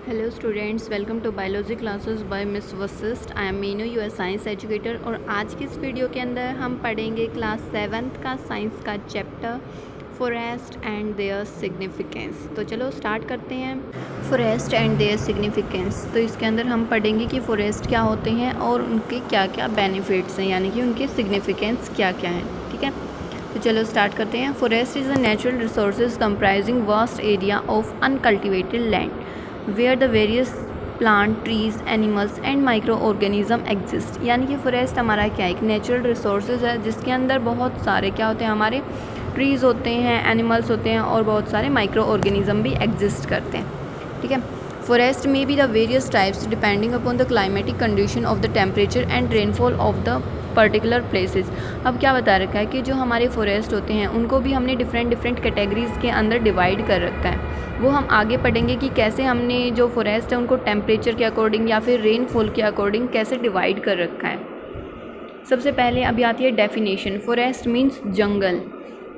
Hello students, welcome to biology classes by miss Vashishth. I am Meenu, you are science educator. और आज की इस video के अंदर हम पढ़ेंगे क्लास 7th का साइंस का chapter forest and their significance. तो चलो स्टार्ट करते हैं। फॉरेस्ट एंड देयर सिग्निफिकेंस, तो इसके अंदर हम पढ़ेंगे कि फॉरेस्ट क्या होते हैं और उनके क्या क्या बेनिफिट्स हैं, यानी कि उनके सिग्निफिकेंस क्या क्या हैं। ठीक है, तो चलो स्टार्ट करते हैं। Forest is a natural resources comprising vast area of uncultivated land where the various plant, trees, animals and micro organism exist. यानी कि फॉरेस्ट हमारा क्या है, एक नेचुरल रिसोर्सेज है जिसके अंदर बहुत सारे क्या होते हैं, हमारे ट्रीज़ होते हैं, एनिमल्स होते हैं और बहुत सारे माइक्रो ऑर्गेनिज्म भी एग्जिस्ट करते हैं। ठीक है, फॉरेस्ट में be the various types depending upon the climatic condition of the temperature and rainfall of the particular places. अब क्या बता रखा है कि जो हमारे फॉरेस्ट होते हैं उनको भी हमने डिफरेंट कैटेगरीज़ के अंदर डिवाइड कर रखा है। वो हम आगे पढ़ेंगे कि कैसे हमने जो फॉरेस्ट है उनको टेम्परेचर के अकॉर्डिंग या फिर रेनफॉल के अकॉर्डिंग कैसे डिवाइड कर रखा है। सबसे पहले अभी आती है डेफिनेशन। फॉरेस्ट मीन्स जंगल।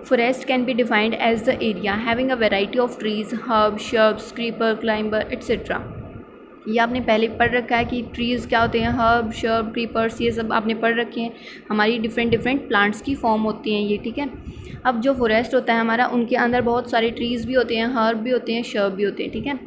Forest can be defined as the area having a variety of trees, herb, shrubs, creeper, climber etcetera. ये आपने पहले पढ़ रखा है कि ट्रीज़ क्या होते हैं, हर्ब, शर्ब, क्रीपर्स, ये सब आपने पढ़ रखे हैं। हमारी डिफरेंट प्लांट्स की फॉर्म होती हैं ये। ठीक है, अब जो फॉरेस्ट होता है हमारा, उनके अंदर बहुत सारे ट्रीज़ भी होते हैं, हर्ब भी होते हैं, शर्ब भी होते हैं। ठीक है,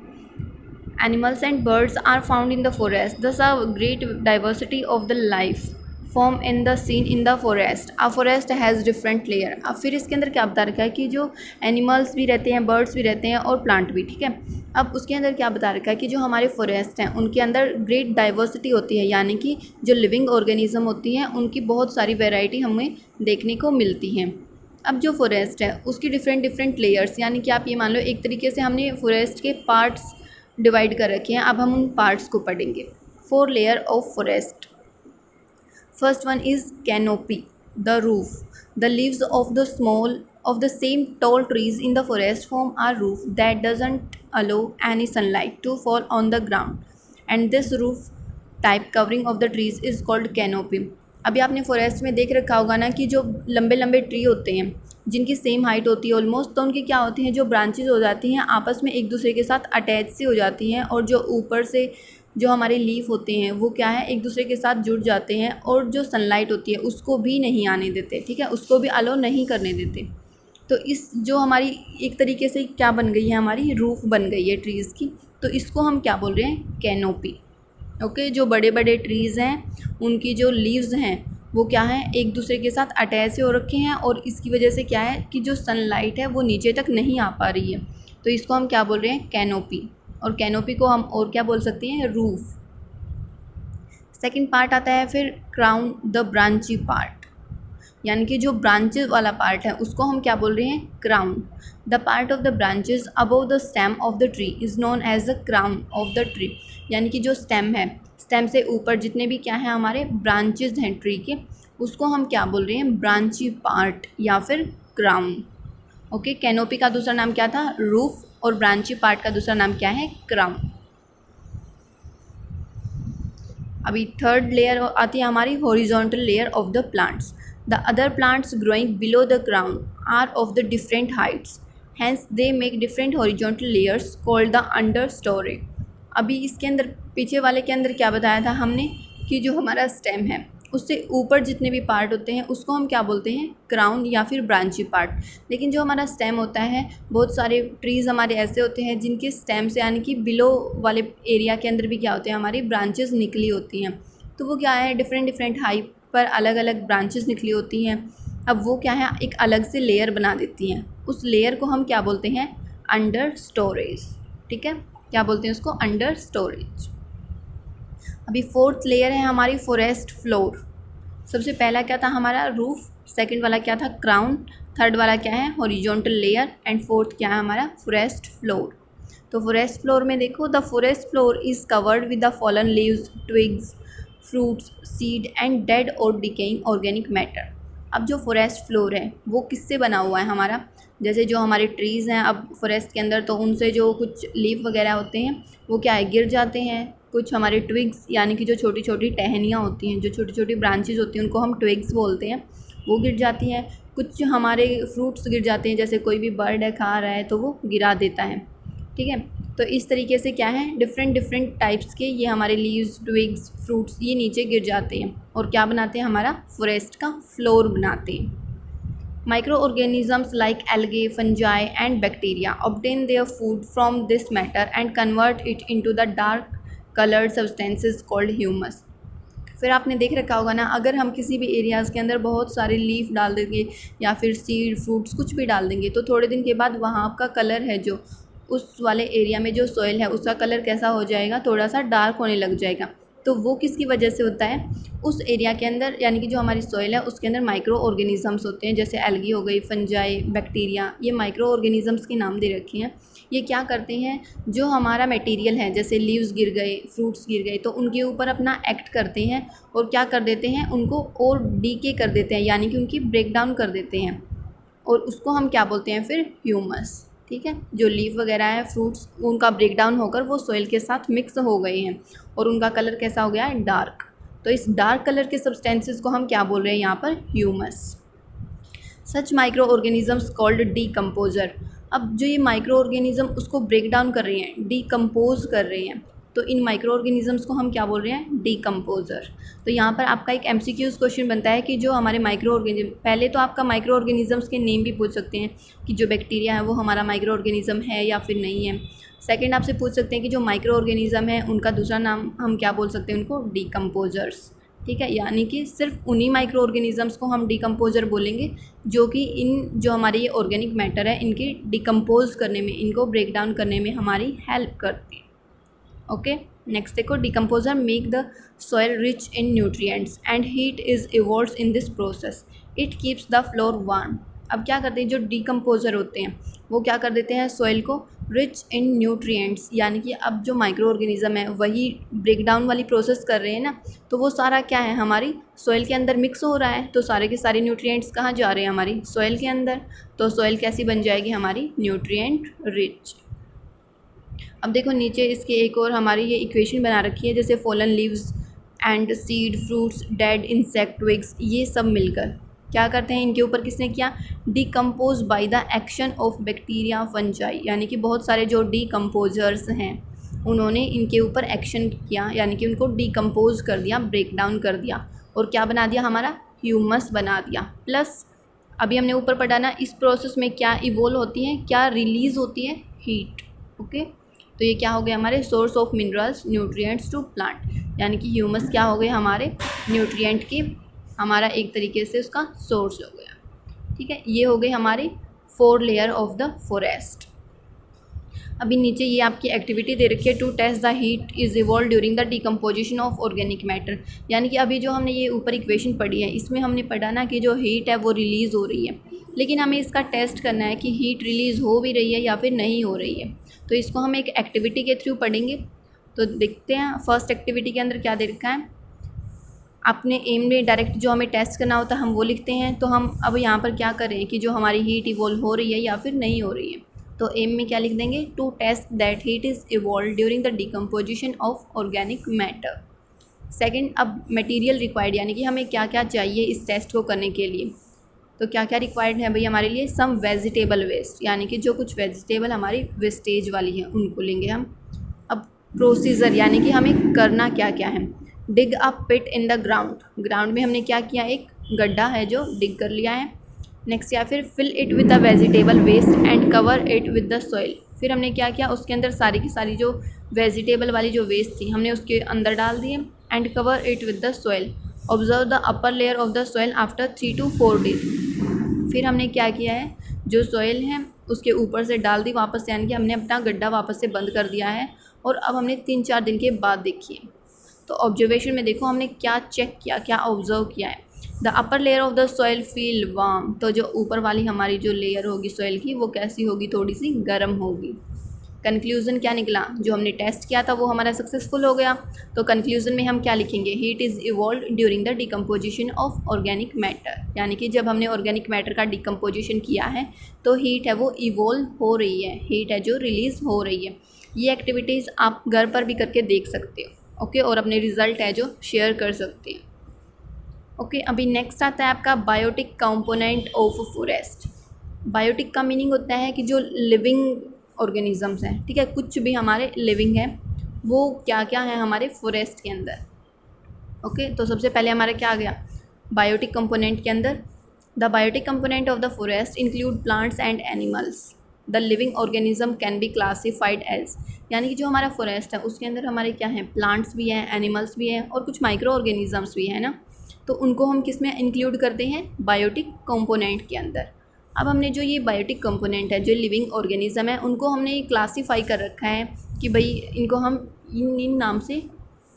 animals and birds are found in the forest, thus a great diversity of the life form in the scene in the forest. A forest has different layer. अब फिर इसके अंदर क्या बता रखा है कि जो एनिमल्स भी रहते हैं, बर्ड्स भी रहते हैं और प्लांट भी। ठीक है, अब उसके अंदर क्या बता रखा है कि जो हमारे फॉरेस्ट हैं उनके अंदर ग्रेट डाइवर्सिटी होती है, यानी कि जो लिविंग ऑर्गेनिज्म होती हैं उनकी बहुत सारी वैरायटी हमें देखने को मिलती हैं। अब जो फॉरेस्ट है उसकी डिफरेंट लेयर्स, यानी कि आप ये मान लो एक तरीके से हमने फॉरेस्ट के पार्ट्स डिवाइड कर रखे हैं। अब हम उन पार्ट्स को पढ़ेंगे। 4 layer of forest. First one is canopy, the roof. The leaves of the same tall trees in the forest form a roof that doesn't allow any sunlight to fall on the ground. And this roof type covering of the trees is called canopy. अभी आपने forest में देख रखा होगा ना कि जो लंबे लंबे ट्री होते हैं जिनकी सेम हाइट होती है ऑलमोस्ट, तो उनकी क्या होती हैं, जो ब्रांचेज हो जाती हैं आपस में एक दूसरे के साथ अटैच सी हो जाती हैं, और जो ऊपर से जो हमारे लीफ होते हैं वो क्या है, एक दूसरे के साथ जुड़ जाते हैं और जो सनलाइट होती है उसको भी नहीं आने देते। ठीक है, उसको भी अलो नहीं करने देते। तो इस जो हमारी एक तरीके से क्या बन गई है, हमारी रूफ बन गई है ट्रीज़ की, तो इसको हम क्या बोल रहे हैं, कैनोपी। ओके, जो बड़े बड़े ट्रीज़ हैं उनकी जो लीव्स हैं वो क्या है, एक दूसरे के साथ अटैच हो रखे हैं, और इसकी वजह से क्या है कि जो सनलाइट है वो नीचे तक नहीं आ पा रही है, तो इसको हम क्या बोल रहे हैं, कैनोपी। और कैनोपी को हम और क्या बोल सकते हैं, रूफ। सेकंड पार्ट आता है फिर क्राउन, द ब्रांची पार्ट, यानी कि जो ब्रांचेस वाला पार्ट है उसको हम क्या बोल रहे हैं, crown. The part of the branches above the stem of the tree is known as the crown of the tree. यानी कि जो स्टेम है, स्टेम से ऊपर जितने भी क्या हैं हमारे ब्रांचेस हैं ट्री के, उसको हम क्या बोल रहे हैं, ब्रांची पार्ट या फिर क्राउन। ओके, कैनोपी का दूसरा नाम क्या था, रूफ, और ब्रांची पार्ट का दूसरा नाम क्या है, क्राउन। अभी थर्ड लेयर आती है हमारी horizontal layer of the plants. The other plants growing below the crown are of the different heights, hence they make different horizontal layers called the understorey. अभी इसके अंदर पीछे वाले के अंदर क्या बताया था हमने कि जो हमारा स्टेम है उससे ऊपर जितने भी पार्ट होते हैं उसको हम क्या बोलते हैं, क्राउन या फिर ब्रांची पार्ट। लेकिन जो हमारा स्टेम होता है, बहुत सारे ट्रीज़ हमारे ऐसे होते हैं जिनके स्टेम से यानी कि बिलो वाले एरिया के अंदर भी क्या होते हैं, हमारी ब्रांचेस निकली होती हैं। तो वो क्या है, डिफरेंट हाइट पर अलग अलग ब्रांचेस निकली होती हैं। अब वो क्या है, एक अलग से लेयर बना देती हैं। उस लेयर को हम क्या बोलते हैं, अंडर स्टोरेज। ठीक है, क्या बोलते हैं उसको, अंडर स्टोरेज। अभी फोर्थ लेयर है हमारी फॉरेस्ट फ्लोर। सबसे पहला क्या था हमारा, रूफ, सेकंड वाला क्या था, क्राउन, थर्ड वाला क्या है, हॉरिजॉन्टल लेयर, एंड फोर्थ क्या है हमारा, फॉरेस्ट फ्लोर। तो फॉरेस्ट फ्लोर में देखो, the forest floor is covered with the fallen leaves, twigs, fruits, seed and dead और डिकेइंग ऑर्गेनिक मैटर। अब जो फॉरेस्ट फ्लोर है वो किससे बना हुआ है हमारा, जैसे जो हमारे ट्रीज़ हैं अब फॉरेस्ट के अंदर, तो उनसे जो कुछ लीफ वगैरह होते हैं वो क्या है, गिर जाते हैं। कुछ हमारे ट्विग्स, यानी कि जो छोटी छोटी टहनियाँ होती हैं, जो छोटी छोटी ब्रांचेज होती हैं, उनको हम ट्विग्स बोलते हैं, वो गिर जाती हैं। कुछ हमारे फ्रूट्स गिर जाते हैं, जैसे कोई भी बर्ड है खा रहा है तो वो गिरा देता है। ठीक है, तो इस तरीके से क्या है, डिफरेंट डिफरेंट टाइप्स के ये हमारे लीव्स, ट्विग्स, फ्रूट्स ये नीचे गिर जाते हैं और क्या बनाते हैं, हमारा फॉरेस्ट का फ्लोर बनाते हैं। Microorganisms like algae, fungi and bacteria obtain their food from this matter and convert it into the dark colored substances called humus. फिर आपने देख रखा होगा ना, अगर हम किसी भी एरियाज़ के अंदर बहुत सारे लीफ डाल देंगे या फिर सीड, फ्रूट्स कुछ भी डाल देंगे तो थोड़े दिन के बाद वहाँ का कलर है जो उस वाले एरिया में जो सॉइल है उसका कलर कैसा हो जाएगा, थोड़ा सा डार्क होने लग जाएगा। तो वो किसकी वजह से होता है, उस एरिया के अंदर यानी कि जो हमारी सॉइल है उसके अंदर माइक्रो ऑर्गेनिजम्स होते हैं, जैसे एल्गी हो गई, फंजाई, बैक्टीरिया, ये माइक्रो ऑर्गेनिजम्स के नाम दे रखे हैं। ये क्या करते हैं, जो हमारा मटेरियल है जैसे लीव्स गिर गए, फ्रूट्स गिर गए, तो उनके ऊपर अपना एक्ट करते हैं और क्या कर देते हैं, उनको और डीके कर देते हैं, यानी कि उनकी ब्रेक डाउन कर देते हैं और उसको हम क्या बोलते हैं फिर, ह्यूमस। ठीक है, जो लीफ वगैरह है, फ्रूट्स, उनका ब्रेक डाउन होकर वो सॉइल के साथ मिक्स हो गए हैं और उनका कलर कैसा हो गया है, डार्क। तो इस डार्क कलर के सब्सटेंसेस को हम क्या बोल रहे हैं यहाँ पर, ह्यूमस। सच माइक्रो ऑर्गेनिजम्स कॉल्ड डीकम्पोजर। अब जो ये माइक्रो ऑर्गेनिज्म उसको ब्रेक डाउन कर रहे हैं, डीकम्पोज कर रहे हैं, तो इन माइक्रो ऑर्गेनिजम्स को हम क्या बोल रहे हैं, डीकम्पोजर। तो यहाँ पर आपका एक MCQs क्वेश्चन बनता है कि जो हमारे माइक्रो ऑर्गेनिज्म, पहले तो आपका माइक्रो ऑर्गेनिजम्स के नेम भी पूछ सकते हैं कि जो बैक्टीरिया है वो हमारा माइक्रो ऑर्गेनिज्म है या फिर नहीं है। सेकंड आपसे पूछ सकते हैं कि जो माइक्रो ऑर्गेनिज्म है उनका दूसरा नाम हम क्या बोल सकते हैं, उनको डीकम्पोजर्स। ठीक है, यानी कि सिर्फ उन्हीं माइक्रो ऑर्गेनिजम्स को हम डीकम्पोजर बोलेंगे जो कि इन जो हमारे ये ऑर्गेनिक मैटर है इनके डिकम्पोज करने में, इनको ब्रेक डाउन करने में हमारी हेल्प करती है। ओके, नेक्स्ट देखो, decomposer make the soil rich in nutrients and heat is evolves in this process, it keeps the floor warm. अब क्या करते हैं, जो डीकम्पोजर होते हैं वो क्या कर देते हैं, सॉइल को रिच इन न्यूट्रिएंट्स, यानी कि अब जो माइक्रो ऑर्गेनिज्म है वही ब्रेक डाउन वाली प्रोसेस कर रहे हैं ना, तो वो सारा क्या है, हमारी सॉइल के अंदर मिक्स हो रहा है, तो सारे के सारे न्यूट्रिएंट्स कहाँ जा रहे हैं, हमारी सॉइल के अंदर। तो सॉइल कैसी बन जाएगी, हमारी न्यूट्रिएंट रिच। अब देखो नीचे इसके एक और हमारी ये इक्वेशन बना रखी है, जैसे fallen leaves and seed, fruits, dead insect, twigs, ये सब मिलकर क्या करते हैं, इनके ऊपर किसने किया, decompose by the action of bacteria, fungi, यानी कि बहुत सारे जो डीकम्पोजर्स हैं उन्होंने इनके ऊपर एक्शन किया, यानी कि उनको डिकम्पोज कर दिया, ब्रेक डाउन कर दिया और क्या बना दिया, हमारा ह्यूमस बना दिया। प्लस अभी हमने ऊपर पढ़ा ना, इस प्रोसेस में क्या इवोल्व होती है, क्या रिलीज़ होती है, हीट। ओके, तो ये क्या हो गया, हमारे source of minerals, nutrients to plant, यानी कि ह्यूमस क्या हो गए, हमारे न्यूट्रिएंट की, हमारा एक तरीके से उसका सोर्स हो गया। ठीक है, ये हो गए हमारे 4 लेयर ऑफ द फॉरेस्ट। अभी नीचे ये आपकी एक्टिविटी दे रखी है, to test the heat is evolve during the decomposition of organic matter, यानी कि अभी जो हमने ये ऊपर इक्वेशन पढ़ी है इसमें हमने पढ़ा ना कि जो हीट है वो रिलीज़ हो रही है, लेकिन हमें इसका टेस्ट करना है कि हीट रिलीज़ हो भी रही है या फिर नहीं हो रही है। तो इसको हम एक एक्टिविटी के थ्रू पढ़ेंगे। तो देखते हैं फर्स्ट एक्टिविटी के अंदर क्या दे रखा है। अपने एम में डायरेक्ट जो हमें टेस्ट करना होता है हम वो लिखते हैं। तो हम अब यहाँ पर क्या करें कि जो हमारी हीट इवॉल्व हो रही है या फिर नहीं हो रही है, तो एम में क्या लिख देंगे, to test that heat is evolve during the decomposition of organic matter. Second, अब मटेरियल रिक्वायर्ड, यानी कि हमें क्या क्या चाहिए इस टेस्ट को करने के लिए। तो क्या क्या रिक्वायर्ड है भाई हमारे लिए, सम वेजिटेबल वेस्ट, यानी कि जो कुछ वेजिटेबल हमारी वेस्टेज वाली है उनको लेंगे हम। अब प्रोसीजर, यानी कि हमें करना क्या क्या है। डिग अ पिट इन द ग्राउंड, ग्राउंड में हमने क्या किया, एक गड्ढा है जो डिग कर लिया है। नेक्स्ट, या फिर fill it with the vegetable waste and cover it with the soil, फिर हमने क्या किया, उसके अंदर सारी की सारी जो वेजिटेबल वाली जो वेस्ट थी हमने उसके अंदर डाल दिए। And cover it with the soil, observe the upper layer of the soil after 3 to 4 days, फिर हमने क्या किया है, जो सॉइल है उसके ऊपर से डाल दी वापस, यानी कि हमने अपना गड्ढा वापस से बंद कर दिया है। और अब हमने 3-4 दिन के बाद देखिए, तो ऑब्जर्वेशन में देखो हमने क्या चेक किया, क्या ऑब्जर्व किया है। The upper layer of the soil feel warm, तो जो ऊपर वाली हमारी जो लेयर होगी सॉइल की वो कैसी होगी, थोड़ी सी गर्म होगी। कंक्लूज़न क्या निकला, जो हमने टेस्ट किया था वो हमारा सक्सेसफुल हो गया। तो कंक्लूज़न में हम क्या लिखेंगे, heat is evolve during the decomposition of organic matter, यानी कि जब हमने ऑर्गेनिक मैटर का डिकम्पोजिशन किया है तो हीट है वो इवॉल्व हो रही है, हीट है जो रिलीज़ हो रही है। ये एक्टिविटीज़ आप घर पर भी करके देख सकते हो, ओके, और अपने रिज़ल्ट है जो शेयर कर सकते हैं। ओके, अभी नेक्स्ट आता है आपका biotic component of forest. Biotic का मीनिंग होता है कि जो लिविंग ऑर्गेनिजम्स हैं, ठीक है, कुछ भी हमारे लिविंग है वो क्या क्या है हमारे फॉरेस्ट के अंदर। ओके, तो सबसे पहले हमारा क्या आ गया बायोटिक कंपोनेंट के अंदर। The biotic component of the forest include plants and animals. The living organism can be classified as, यानी कि जो हमारा फॉरेस्ट है उसके अंदर हमारे क्या हैं, प्लांट्स भी हैं, एनिमल्स भी हैं और कुछ माइक्रो ऑर्गेनिजम्स भी हैं ना, तो उनको हम किस में इंक्लूड करते हैं, बायोटिक कंपोनेंट के अंदर। अब हमने जो ये बायोटिक कंपोनेंट है, जो लिविंग ऑर्गेनिज्म है, उनको हमने क्लासीफाई कर रखा है कि भाई इनको हम इन नाम से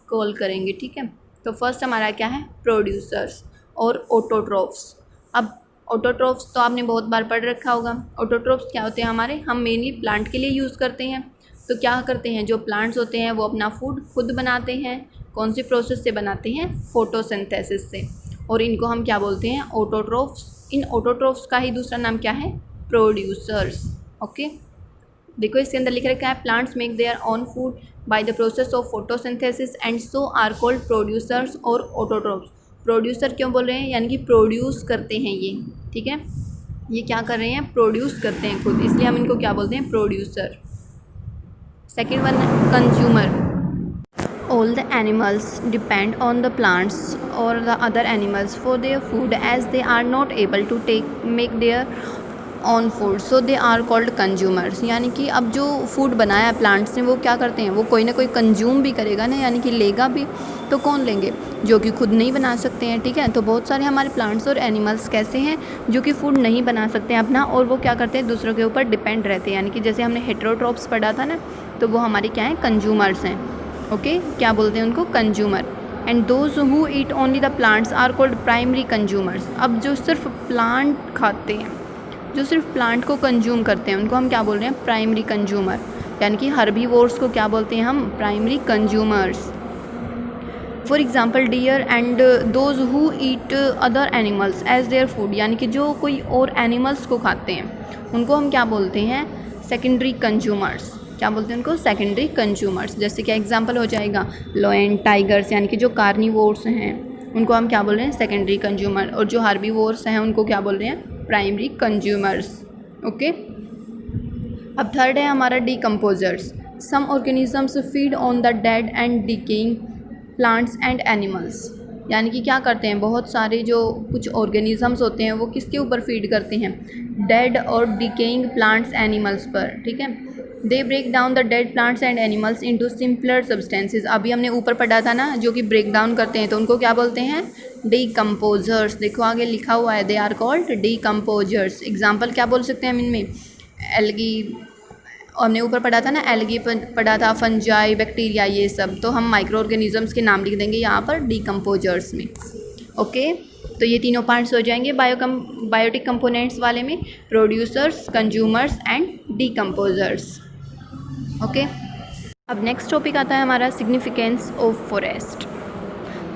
कॉल करेंगे, ठीक है। तो फर्स्ट हमारा क्या है, प्रोड्यूसर्स और ऑटोट्रोफ्स। अब ऑटोट्रोफ्स तो आपने बहुत बार पढ़ रखा होगा। ऑटोट्रोफ्स क्या होते हैं हमारे, हम मेनली प्लांट के लिए यूज़ करते हैं। तो क्या करते हैं, जो प्लांट्स होते हैं वो अपना फूड खुद बनाते हैं। कौन सी प्रोसेस से बनाते हैं, फोटोसिंथेसिस से, और इनको हम क्या बोलते हैं, ऑटोट्रोफ्स। इन ऑटोट्रोफ्स का ही दूसरा नाम क्या है, प्रोड्यूसर्स। ओके, देखो इसके अंदर लिख रखा है plants make their own food by the process of photosynthesis and so are called producers और ऑटोट्रोफ्स। प्रोड्यूसर क्यों बोल रहे हैं, यानी कि प्रोड्यूस करते हैं ये, ठीक है, ये क्या कर रहे हैं, प्रोड्यूस करते हैं खुद, इसलिए हम इनको क्या बोलते हैं, प्रोड्यूसर। सेकेंड वन है consumer. All the animals depend on the plants or the other animals for their food as they are not able to make their own food, so they are called consumers। यानी कि अब जो food बनाया plants ने वो क्या करते हैं, वो कोई ना कोई कंज्यूम भी करेगा ना, यानी कि लेगा भी, तो कौन लेंगे, जो कि खुद नहीं बना सकते हैं, ठीक है। तो बहुत सारे हमारे प्लांट्स और एनिमल्स कैसे हैं जो कि फूड नहीं बना सकते हैं अपना, और वो क्या करते हैं, दूसरों के ऊपर डिपेंड रहते हैं। यानी कि जैसे हमने हेटेरोट्रोप्स पढ़ा था ना, तो वो हमारे क्या हैं, कंज्यूमर्स हैं। ओके, क्या बोलते हैं उनको, consumer. And those who eat only the plants are called primary consumers. अब जो सिर्फ प्लांट खाते हैं, जो सिर्फ प्लांट को कंज्यूम करते हैं, उनको हम क्या बोल रहे हैं, प्राइमरी कंज्यूमर। यानी कि हर्बीवोर्स को क्या बोलते हैं हम, primary consumers. For example deer and those who eat other animals as their food. यानी कि जो कोई और एनिमल्स को खाते हैं उनको हम क्या बोलते हैं, सेकेंडरी कंज्यूमर्स। क्या बोलते हैं उनको, सेकेंडरी कंज्यूमर्स। जैसे कि एग्जांपल हो जाएगा लॉयन, टाइगर्स, यानी कि जो कार्निवोर्स हैं उनको हम क्या बोल रहे हैं, सेकेंडरी कंज्यूमर, और जो हार्बीवोर्स हैं उनको क्या बोल रहे हैं, प्राइमरी कंज्यूमर्स। ओके, अब थर्ड है हमारा decomposers. Some organisms feed on the dead and decaying plants and animals. यानी कि क्या करते हैं, बहुत सारे जो कुछ ऑर्गेनिजम्स होते हैं वो किसके ऊपर फीड करते हैं, डेड और डिकेइंग प्लांट्स एनिमल्स पर, ठीक है। They break down the dead plants and animals into simpler substances. अभी हमने ऊपर पढ़ा था ना, जो कि ब्रेक डाउन करते हैं, तो उनको क्या बोलते हैं, डीकम्पोजर्स। देखो आगे लिखा हुआ है, they are called decomposers. Example क्या बोल सकते हैं हम इनमें, एल्गी, हमने ऊपर पढ़ा था ना, एल्गी पढ़ा था, फंजाई, बैक्टीरिया, ये सब, तो हम माइक्रो ऑर्गेनिजम्स के नाम लिख देंगे यहाँ पर डीकम्पोजर्स में। ओके, तो ये तीनों पार्ट्स हो जाएंगे बायोटिक कंपोनेंट्स वाले में, producers, consumers and decomposers. Okay, अब नेक्स्ट टॉपिक आता है हमारा सिग्निफिकेंस ऑफ फॉरेस्ट।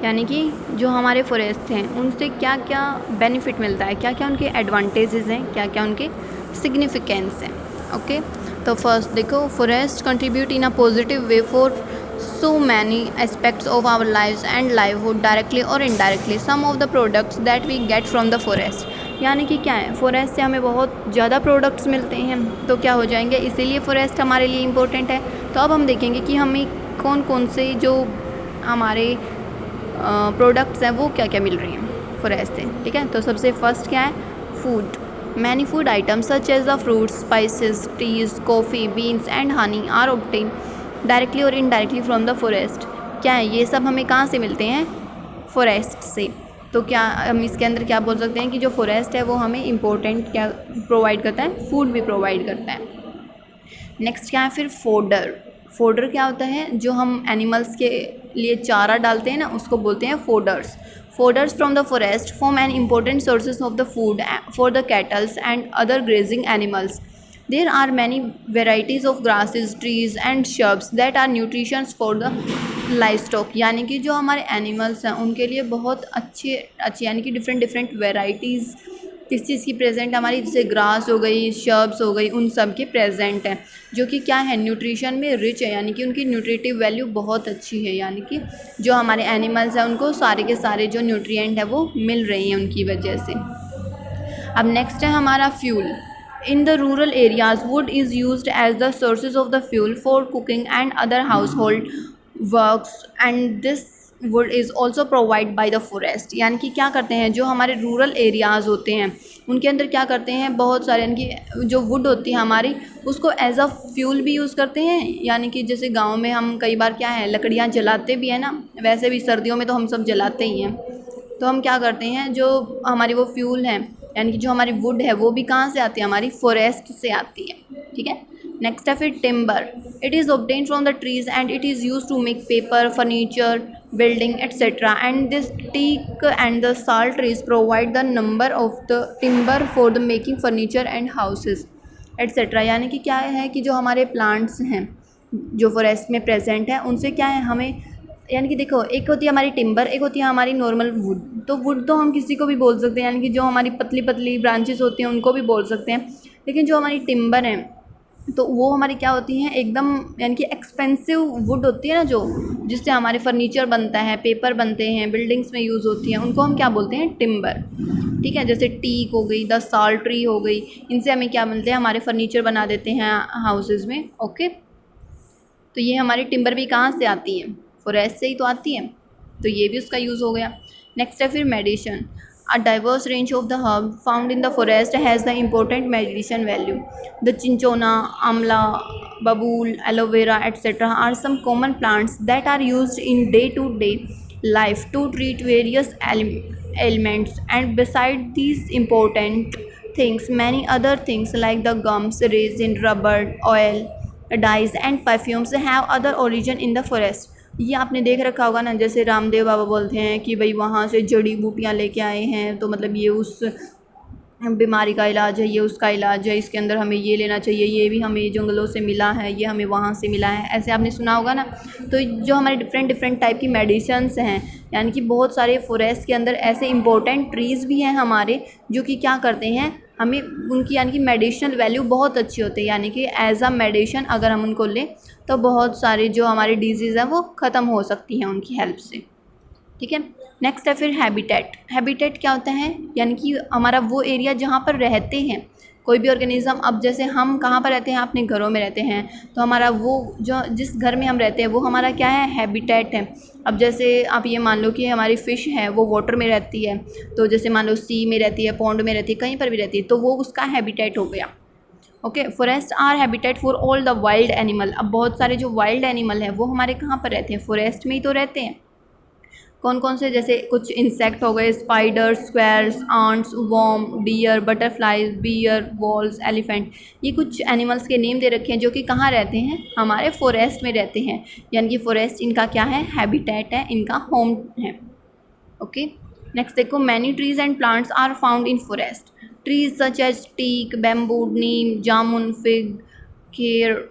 यानी कि जो हमारे फॉरेस्ट हैं उनसे क्या क्या बेनिफिट मिलता है, क्या क्या उनके एडवांटेजेस हैं, क्या क्या उनके सिग्निफिकेंस हैं। ओके, तो फर्स्ट देखो, forest contribute in a positive way for so many aspects of our lives and livelihood directly or indirectly. Some of the products that we get from the forest, यानी कि क्या है, forest से हमें बहुत ज़्यादा प्रोडक्ट्स मिलते हैं, तो क्या हो जाएंगे, इसीलिए फॉरेस्ट हमारे लिए इम्पोर्टेंट है। तो अब हम देखेंगे कि हमें कौन कौन से जो हमारे प्रोडक्ट्स हैं वो क्या क्या मिल रही हैं फॉरेस्ट से, ठीक है। तो सबसे फर्स्ट क्या है, food. Many food items such as the fruits, spices, teas, coffee, beans and honey are obtain directly और इनडायरेक्टली फ्रॉम द फॉरेस्ट। क्या है, ये सब हमें कहाँ से मिलते हैं, फॉरेस्ट से। तो क्या हम इसके अंदर क्या बोल सकते हैं कि जो फॉरेस्ट है वो हमें इम्पोर्टेंट क्या प्रोवाइड करता है, फूड भी प्रोवाइड करता है। नेक्स्ट क्या है फिर, फोडर। फोडर क्या होता है, जो हम एनिमल्स के लिए चारा डालते हैं ना, उसको बोलते हैं fodders. Fodders from the forest form an important sources of the food for the kettles and other grazing animals. There are many varieties of grasses, trees and shrubs that are nutritious for the livestock। यानी कि जो हमारे animals हैं उनके लिए बहुत अच्छे यानी कि डिफरेंट वेराइटीज़ किस चीज़ की प्रेजेंट हमारी, जैसे ग्रास हो गई, शर्ब्स हो गई, उन सब के प्रेजेंट हैं, जो कि क्या है, न्यूट्रिशन में रिच है, यानी कि उनकी न्यूट्रिटिव वैल्यू बहुत अच्छी है। यानी कि जो हमारे एनिमल्स हैं उनको सारे के सारे जो न्यूट्रिएंट है वो मिल रही हैं उनकी वजह से। अब नेक्स्ट है हमारा fuel. In the rural areas, wood is used as the sources of the fuel for cooking and other household works, and this wood is also provided by the forest. यानी कि क्या करते हैं, जो हमारे रूरल एरियाज़ होते हैं उनके अंदर क्या करते हैं, बहुत सारे यानी कि जो वुड होती है हमारी, उसको एज अ फ्यूल भी यूज़ करते हैं। यानी कि जैसे गांव में हम कई बार क्या है, लकड़ियाँ जलाते भी हैं ना, वैसे भी सर्दियों में तो हम सब जलाते ही हैं। तो हम क्या करते हैं, जो हमारी वो फ्यूल है यानी कि जो हमारी वुड है वो भी कहाँ से आती है, हमारी फॉरेस्ट से आती है। ठीक है। नेक्स्ट है फिर timber. It is obtain from the trees and it is use to make paper, furniture, building etcetera, and this teak and the sal trees provide the number of the timber for the making furniture and houses etcetera. यानी कि क्या है कि जो हमारे plants हैं जो forest में प्रेजेंट है, उनसे क्या है हमें, यानी कि देखो, एक होती है हमारी टिम्बर, एक होती है हमारी नॉर्मल वुड। तो वुड तो हम किसी को भी बोल सकते हैं, यानी कि जो हमारी पतली पतली ब्रांचेस होती हैं उनको भी बोल सकते हैं। लेकिन जो हमारी टिम्बर है तो वो हमारी क्या होती हैं, एकदम यानी कि एक्सपेंसिव वुड होती है ना, जो जिससे हमारे फर्नीचर बनता है, पेपर बनते हैं, बिल्डिंग्स में यूज़ होती हैं, उनको हम क्या बोलते हैं, टिम्बर। ठीक है। जैसे टीक हो गई, द साल ट्री हो गई, इनसे हमें क्या मिलते हैं, हमारे फर्नीचर बना देते हैं हाउसेज़ में। ओके। तो ये हमारी टिम्बर भी कहाँ से आती है, फॉरेस्ट से ही तो आती है। तो ये भी उसका यूज़ हो गया। नेक्स्ट है फिर medicine. A diverse range of the herb found in the forest has the important medicine value. The cinchona, amla, babul, aloe vera etcetera are some common plants that are used in day to day life to treat various ailments, and beside these important things, many other things like the gums, resin, rubber, oil, dyes and perfumes have other origin in the forest. ये आपने देख रखा होगा ना, जैसे रामदेव बाबा बोलते हैं कि भाई वहाँ से जड़ी बूटियाँ लेके आए हैं, तो मतलब ये उस बीमारी का इलाज है, ये उसका इलाज है, इसके अंदर हमें ये लेना चाहिए, ये भी हमें जंगलों से मिला है, ये हमें वहाँ से मिला है, ऐसे आपने सुना होगा ना। तो जो हमारे डिफरेंट टाइप की मेडिसिन्स हैं, यानी कि बहुत सारे फॉरेस्ट के अंदर ऐसे इंपॉर्टेंट ट्रीज़ भी हैं हमारे, जो कि क्या करते हैं, हमें उनकी यानी कि मेडिसिनल वैल्यू बहुत अच्छी होती है। यानी कि एज अ मेडिसिन अगर हम उनको लें तो बहुत सारे जो हमारे डिजीज़ हैं वो ख़त्म हो सकती हैं उनकी हेल्प से। ठीक है। नेक्स्ट है फिर हैबिटेट। हैबिटेट क्या होता है, यानी कि हमारा वो एरिया जहाँ पर रहते हैं कोई भी ऑर्गेनिज्म। अब जैसे हम कहाँ पर रहते हैं, अपने घरों में रहते हैं, तो हमारा वो जो जिस घर में हम रहते हैं वो हमारा क्या है, हैबिटेट है। अब जैसे आप ये मान लो कि हमारी फ़िश है वो वाटर में रहती है, तो जैसे मान लो सी में रहती है, पॉन्ड में रहती है, कहीं पर भी रहती है, तो वो उसका हैबिटेट हो गया। Okay. Forest are habitat for all the wild animal. अब बहुत सारे जो वाइल्ड एनिमल हैं वो हमारे कहाँ पर रहते हैं, फॉरेस्ट में ही तो रहते हैं। कौन कौन से, जैसे कुछ इंसेक्ट हो गए, spiders, squirrels, ants, worm, deer, butterflies, bear, owls, elephant, ये कुछ एनिमल्स के नेम दे रखे हैं जो कि कहाँ रहते हैं, हमारे फॉरेस्ट में रहते हैं। यानी कि फॉरेस्ट इनका क्या है, हैबिटेट है, इनका होम है। ओके। नेक्स्ट देखो, many trees and plants are found in forest. Trees such as teak, bamboo, neem, jamun, fig, ker,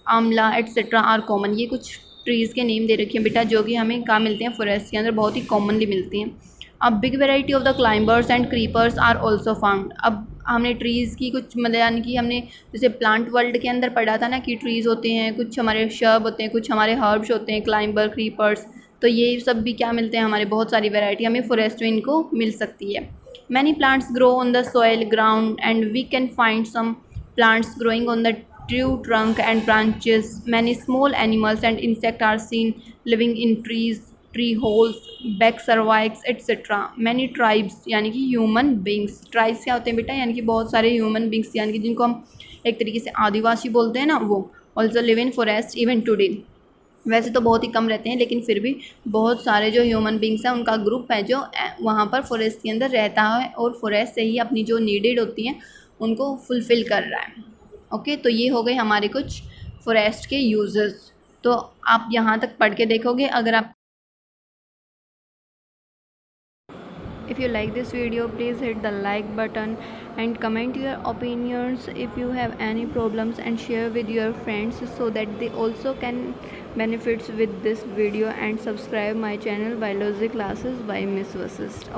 amla etcetera are common. ये कुछ ट्रीज़ के नेम दे रखे हैं बेटा, जो कि हमें कहाँ मिलते हैं, फॉरेस्ट के अंदर बहुत ही कॉमनली मिलती हैं। अब big variety of the climbers and creepers are also found. अब हमने ट्रीज़ की कुछ मतलब यानी कि हमने जैसे प्लांट वर्ल्ड के अंदर पढ़ा था ना कि ट्रीज़ होते हैं, कुछ हमारे शर्ब होते हैं, कुछ हमारे हर्ब्स होते हैं, क्लाइंबर, क्रीपर्स, तो ये सब भी क्या मिलते हैं हमारे, बहुत सारी वेराइटी हमें फॉरेस्ट में इनको मिल सकती है। Many plants grow on the soil ground and we can find some plants growing on the tree trunk and branches. Many small animals and insects are seen living in trees, tree holes, back cervix, etc. Many tribes यानी कि human beings, tribes क्या होते हैं बेटा, यानी कि बहुत सारे human beings, यानी कि जिनको हम एक तरीके से आदिवासी बोलते हैं ना, वो also live in forest even today. वैसे तो बहुत ही कम रहते हैं, लेकिन फिर भी बहुत सारे जो ह्यूमन बींग्स हैं उनका ग्रुप है जो वहाँ पर फॉरेस्ट के अंदर रहता है और फॉरेस्ट से ही अपनी जो नीडेड होती हैं उनको फुलफ़िल कर रहा है। ओके। तो ये हो गए हमारे कुछ फॉरेस्ट के यूजेस। तो आप यहाँ तक पढ़ के देखोगे। अगर आप If you like this video, please hit the like button and comment your opinions if you have any problems, and share with your friends so that they also can benefits with this video, and subscribe my channel Biology Classes by Miss Vasist.